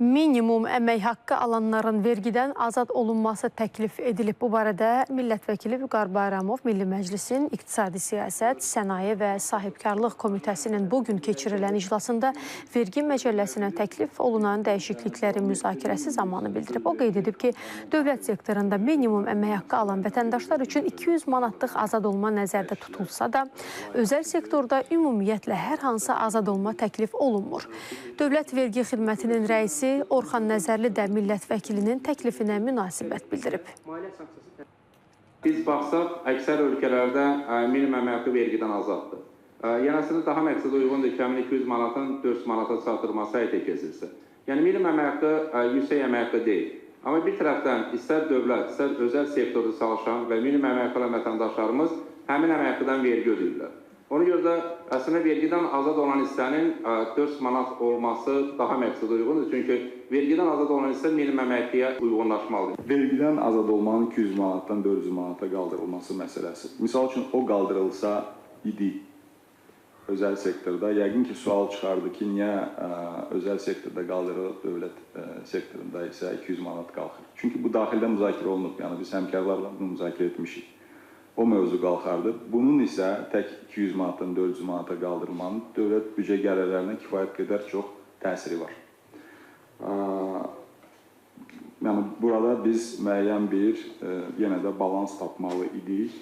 Minimum əmək haqqı alanların vergidən azad olunması təklif edilib. Bu barədə Millət vəkili Vüqar Bayramov Milli Məclisin İqtisadi Siyasət, Sənaye və Sahibkarlıq Komitəsinin bugün keçirilən iclasında vergi məcəlləsinə təklif olunan dəyişiklikləri müzakirəsi zamanı bildirib. O qeyd edib ki, dövlət sektorunda minimum əmək haqqı alan vətəndaşlar üçün 200 manatlıq azad olma nəzərdə tutulsa da, özəl sektorda ümumiyyətlə hər hansı azad olma təklif olunmur. Dövlət Vergi Xidmətinin rəisi Orxan Nəzərli də millət vəkilinin təklifinə münasibət bildirib. Biz baxsaq, əksər ölkələrdə minimum əmək haqqı vergidən azaddır. Yenəsində daha məqsədə uyğundur ki, həmin 200 manatın 400 manata çatdırılması həyata keçirilsin. Yəni minimum əmək haqqı yüksək əmək haqqı deyil. Amma bir tərəfdən istər dövlət, istər özəl sektorda çalışan və minimum əmək haqqı olan vətəndaşlarımız həmin əmək haqqıdan vergi ödəyirlər. Ona görə də əslində vergidən azad olan hissənin 400 manat olması daha məqsədə uyğundur. Çünki vergidən azad olan hissə minimum əmək haqqıya uyğunlaşmalıdır. Vergidən azad olmanın 200 manatdan 400 manata qaldırılması məsələsi. Misal üçün o qaldırılsa idi özəl sektorda, yəqin ki sual çıxardı ki, niyə özəl sektorda qaldırılıb, dövlət sektorunda isə 200 manat qalxır. Çünki bu daxildə müzakirə olunub, yəni biz həmkarlarla bunu müzakirə etmişik. O mövzu qalxardı. Bunun isə tək 200 manatdan 400 manata qaldırılmanın dövlət büdcə gəlirlərinə kifayət qədər çox təsiri var. Yəni burada biz müəyyən bir yenə də balans tapmalı idik.